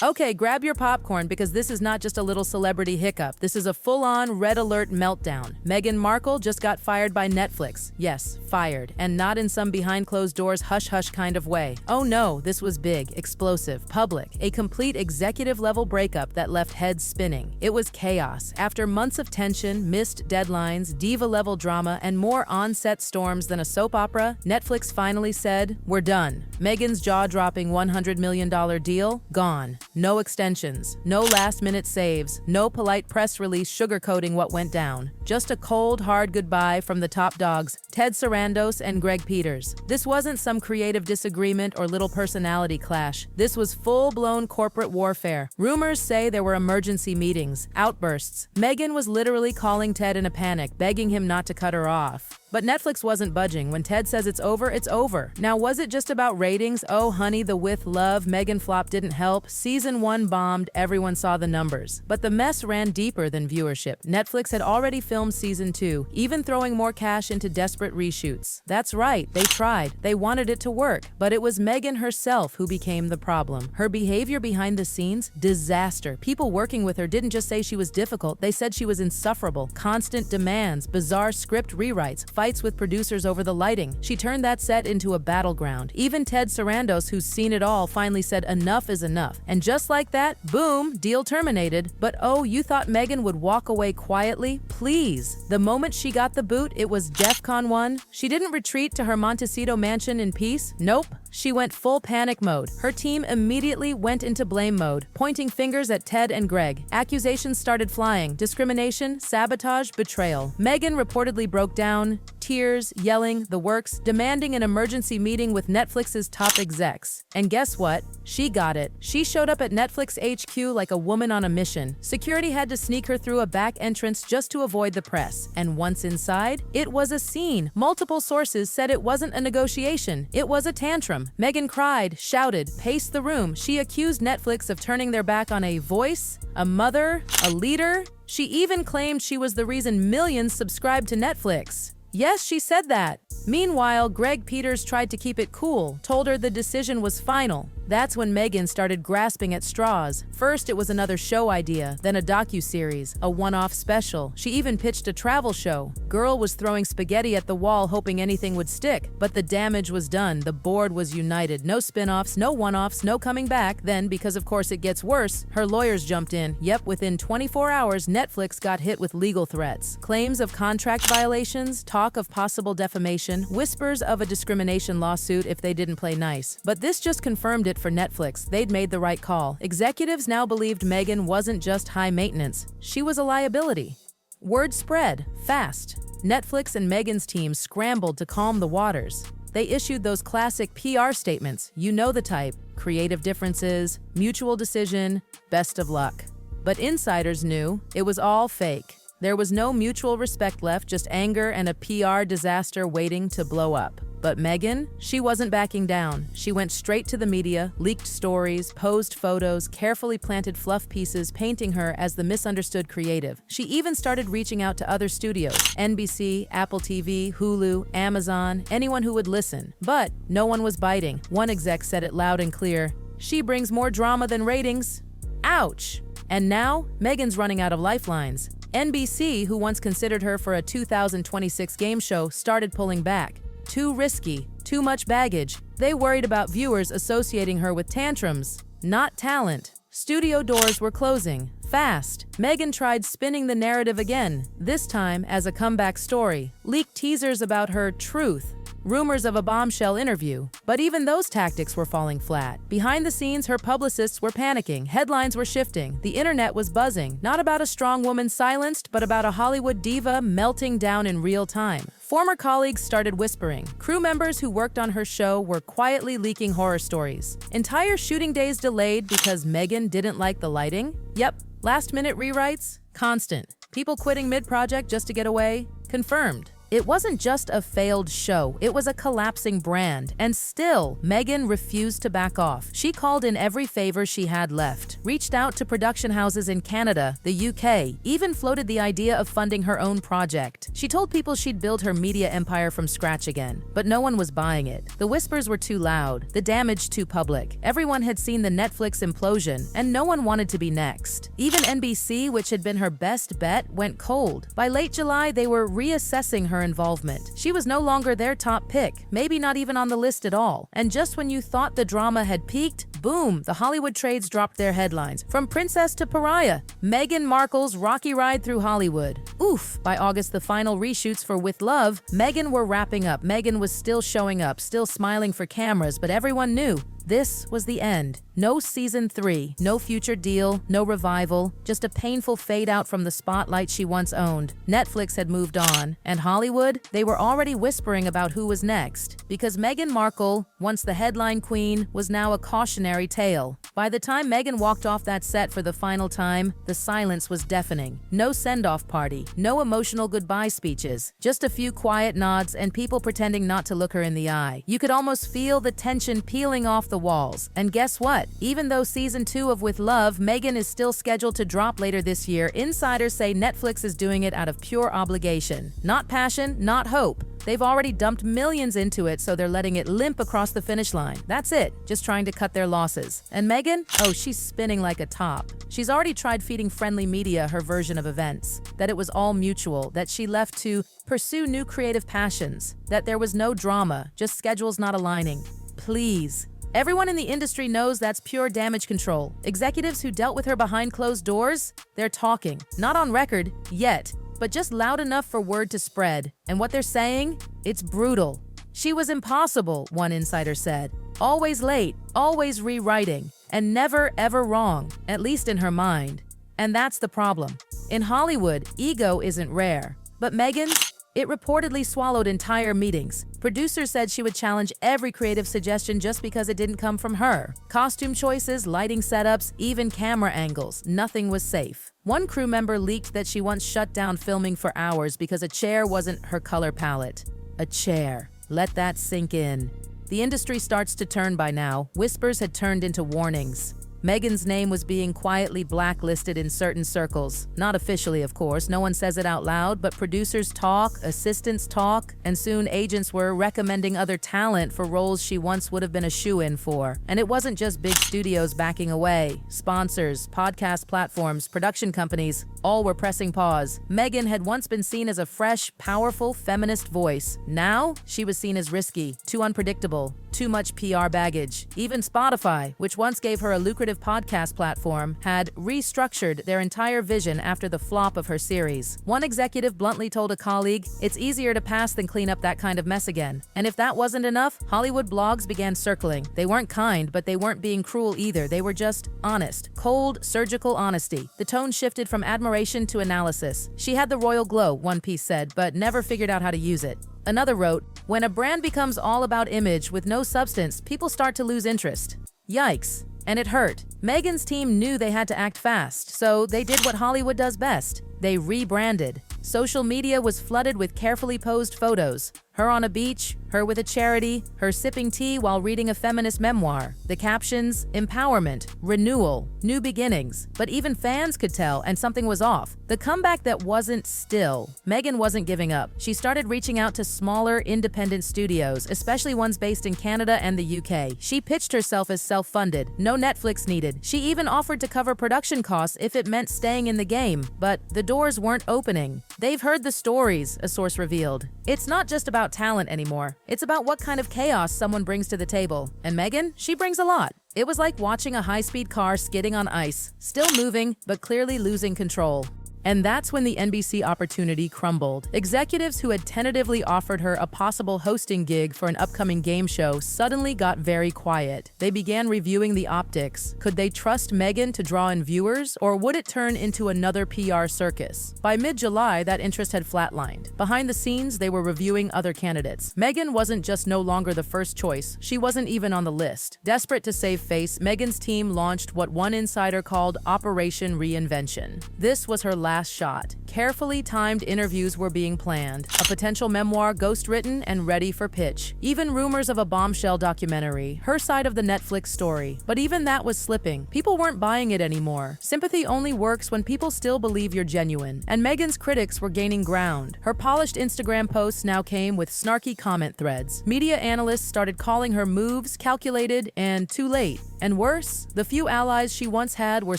Okay, grab your popcorn because this is not just a little celebrity hiccup. This is a full-on red alert meltdown. Meghan Markle just got fired by Netflix. Yes, fired. And not in some behind-closed-doors hush-hush kind of way. Oh no, this was big, explosive, public. A complete executive-level breakup that left heads spinning. It was chaos. After months of tension, missed deadlines, diva-level drama, and more on-set storms than a soap opera, Netflix finally said, "We're done." Meghan's jaw-dropping $100 million deal, gone. No extensions, no last-minute saves, no polite press release sugarcoating what went down. Just a cold, hard goodbye from the top dogs, Ted Sarandos and Greg Peters. This wasn't some creative disagreement or little personality clash. This was full-blown corporate warfare. Rumors say there were emergency meetings, outbursts. Meghan was literally calling Ted in a panic, begging him not to cut her off. But Netflix wasn't budging. When Ted says it's over, it's over. Now, was it just about ratings? Oh, honey, the with love, Meghan flop didn't help. Season 1 bombed, everyone saw the numbers. But the mess ran deeper than viewership. Netflix had already filmed Season 2, even throwing more cash into desperate reshoots. That's right, they tried. They wanted it to work. But it was Meghan herself who became the problem. Her behavior behind the scenes? Disaster. People working with her didn't just say she was difficult, they said she was insufferable. Constant demands, bizarre script rewrites, fights with producers over the lighting. She turned that set into a battleground. Even Ted Sarandos, who's seen it all, finally said enough is enough. And just like that, boom, deal terminated. But oh, you thought Meghan would walk away quietly? Please. The moment she got the boot, it was DEFCON 1. She didn't retreat to her Montecito mansion in peace. Nope. She went full panic mode. Her team immediately went into blame mode, pointing fingers at Ted and Greg. Accusations started flying. Discrimination, sabotage, betrayal. Meghan reportedly broke down, tears, yelling, the works, demanding an emergency meeting with Netflix's top execs. And guess what? She got it. She showed up at Netflix HQ like a woman on a mission. Security had to sneak her through a back entrance just to avoid the press. And once inside, it was a scene. Multiple sources said it wasn't a negotiation. It was a tantrum. Meghan cried, shouted, paced the room. She accused Netflix of turning their back on a voice, a mother, a leader. She even claimed she was the reason millions subscribed to Netflix. Yes, she said that. Meanwhile, Greg Peters tried to keep it cool, told her the decision was final. That's when Meghan started grasping at straws. First, it was another show idea, then a docuseries, a one-off special. She even pitched a travel show. Girl was throwing spaghetti at the wall hoping anything would stick. But the damage was done. The board was united. No spin-offs, no one-offs, no coming back. Then, because of course it gets worse, her lawyers jumped in. Yep, within 24 hours, Netflix got hit with legal threats. Claims of contract violations, talk of possible defamation, whispers of a discrimination lawsuit if they didn't play nice. But this just confirmed it for Netflix. They'd made the right call. Executives now believed Meghan wasn't just high maintenance. She was a liability. Word spread fast. Netflix and Meghan's team scrambled to calm the waters. They issued those classic PR statements. You know the type. Creative differences, mutual decision, best of luck. But insiders knew it was all fake. There was no mutual respect left, just anger and a PR disaster waiting to blow up. But Meghan, she wasn't backing down. She went straight to the media, leaked stories, posed photos, carefully planted fluff pieces, painting her as the misunderstood creative. She even started reaching out to other studios, NBC, Apple TV, Hulu, Amazon, anyone who would listen. But no one was biting. One exec said it loud and clear, "She brings more drama than ratings." Ouch! And now, Meghan's running out of lifelines. NBC, who once considered her for a 2026 game show, started pulling back. Too risky, too much baggage. They worried about viewers associating her with tantrums, not talent. Studio doors were closing, fast. Meghan tried spinning the narrative again, this time as a comeback story. Leaked teasers about her truth. Rumors of a bombshell interview. But even those tactics were falling flat. Behind the scenes, her publicists were panicking. Headlines were shifting. The internet was buzzing. Not about a strong woman silenced, but about a Hollywood diva melting down in real time. Former colleagues started whispering. Crew members who worked on her show were quietly leaking horror stories. Entire shooting days delayed because Meghan didn't like the lighting? Yep. Last-minute rewrites? Constant. People quitting mid-project just to get away? Confirmed. It wasn't just a failed show, it was a collapsing brand. And still, Meghan refused to back off. She called in every favor she had left, reached out to production houses in Canada, the UK, even floated the idea of funding her own project. She told people she'd build her media empire from scratch again, but no one was buying it. The whispers were too loud, the damage too public. Everyone had seen the Netflix implosion, and no one wanted to be next. Even NBC, which had been her best bet, went cold. By late July, they were reassessing her involvement. She was no longer their top pick, maybe not even on the list at all. And just when you thought the drama had peaked, boom, the Hollywood trades dropped their headlines. From princess to pariah, Meghan Markle's rocky ride through Hollywood. Oof, by August, the final reshoots for With Love, Meghan were wrapping up. Meghan was still showing up, still smiling for cameras, but everyone knew this was the end. No season 3, no future deal, no revival, just a painful fade out from the spotlight she once owned. Netflix had moved on, and Hollywood, they were already whispering about who was next, because Meghan Markle, once the headline queen, was now a cautionary tale. By the time Meghan walked off that set for the final time, the silence was deafening. No send-off party, no emotional goodbye speeches, just a few quiet nods and people pretending not to look her in the eye. You could almost feel the tension peeling off the walls. And guess what? Even though season 2 of With Love, Meghan is still scheduled to drop later this year, insiders say Netflix is doing it out of pure obligation. Not passion, not hope. They've already dumped millions into it, so they're letting it limp across the finish line. That's it, just trying to cut their losses. And Meghan? Oh, she's spinning like a top. She's already tried feeding friendly media her version of events, that it was all mutual, that she left to pursue new creative passions, that there was no drama, just schedules not aligning. Please. Everyone in the industry knows that's pure damage control. Executives who dealt with her behind closed doors, they're talking. Not on record, yet, but just loud enough for word to spread. And what they're saying? It's brutal. She was impossible, one insider said. Always late, always rewriting, and never ever wrong, at least in her mind. And that's the problem. In Hollywood, ego isn't rare. But Meghan's? It reportedly swallowed entire meetings. Producers said she would challenge every creative suggestion just because it didn't come from her. Costume choices, lighting setups, even camera angles, nothing was safe. One crew member leaked that she once shut down filming for hours because a chair wasn't her color palette. A chair. Let that sink in. The industry starts to turn by now. Whispers had turned into warnings. Meghan's name was being quietly blacklisted in certain circles. Not officially, of course, no one says it out loud, but producers talk, assistants talk, and soon agents were recommending other talent for roles she once would have been a shoo-in for. And it wasn't just big studios backing away. Sponsors, podcast platforms, production companies, all were pressing pause. Meghan had once been seen as a fresh, powerful, feminist voice. Now, she was seen as risky, too unpredictable, too much PR baggage. Even Spotify, which once gave her a lucrative podcast platform, had restructured their entire vision after the flop of her series. One executive bluntly told a colleague, "It's easier to pass than clean up that kind of mess again." And if that wasn't enough, Hollywood blogs began circling. They weren't kind, but they weren't being cruel either. They were just honest. Cold, surgical honesty. The tone shifted from admiration to analysis. She had the royal glow, one piece said, but never figured out how to use it. Another wrote, "When a brand becomes all about image with no substance, people start to lose interest." Yikes. And it hurt. Meghan's team knew they had to act fast, so they did what Hollywood does best. They rebranded. Social media was flooded with carefully posed photos. Her on a beach, her with a charity, her sipping tea while reading a feminist memoir. The captions, empowerment, renewal, new beginnings. But even fans could tell, and something was off. The comeback that wasn't still. Meghan wasn't giving up. She started reaching out to smaller, independent studios, especially ones based in Canada and the UK. She pitched herself as self-funded. No Netflix needed. She even offered to cover production costs if it meant staying in the game. But the doors weren't opening. They've heard the stories, a source revealed. It's not just about talent anymore. It's about what kind of chaos someone brings to the table. And Meghan, she brings a lot. It was like watching a high-speed car skidding on ice, still moving, but clearly losing control. And that's when the NBC opportunity crumbled. Executives who had tentatively offered her a possible hosting gig for an upcoming game show suddenly got very quiet. They began reviewing the optics. Could they trust Meghan to draw in viewers, or would it turn into another PR circus? By mid-July, that interest had flatlined. Behind the scenes, they were reviewing other candidates. Meghan wasn't just no longer the first choice, she wasn't even on the list. Desperate to save face, Meghan's team launched what one insider called Operation Reinvention. This was her last last shot. Carefully timed interviews were being planned, a potential memoir ghostwritten and ready for pitch. Even rumors of a bombshell documentary, her side of the Netflix story. But even that was slipping. People weren't buying it anymore. Sympathy only works when people still believe you're genuine. And Meghan's critics were gaining ground. Her polished Instagram posts now came with snarky comment threads. Media analysts started calling her moves calculated and too late. And worse, the few allies she once had were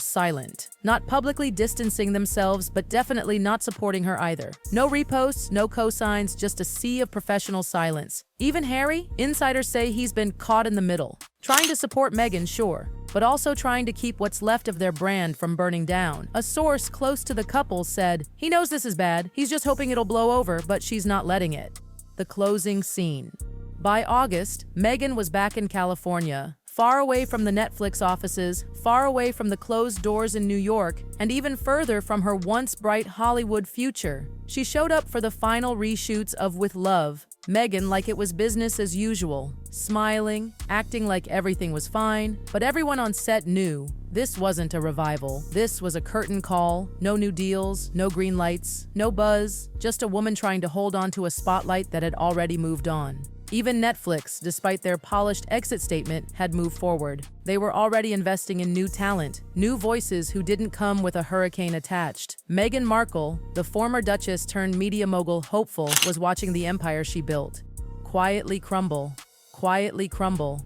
silent. Not publicly distancing themselves, but definitely not supporting her either. No reposts, no cosigns, just a sea of professional silence. Even Harry, insiders say he's been caught in the middle. Trying to support Meghan, sure, but also trying to keep what's left of their brand from burning down. A source close to the couple said, "He knows this is bad, he's just hoping it'll blow over, but she's not letting it." The closing scene. By August, Meghan was back in California, far away from the Netflix offices, far away from the closed doors in New York, and even further from her once bright Hollywood future. She showed up for the final reshoots of With Love, Meghan like it was business as usual, smiling, acting like everything was fine, but everyone on set knew this wasn't a revival. This was a curtain call, no new deals, no green lights, no buzz, just a woman trying to hold on to a spotlight that had already moved on. Even Netflix, despite their polished exit statement, had moved forward. They were already investing in new talent, new voices who didn't come with a hurricane attached. Meghan Markle, the former Duchess turned media mogul hopeful, was watching the empire she built quietly crumble, quietly crumble.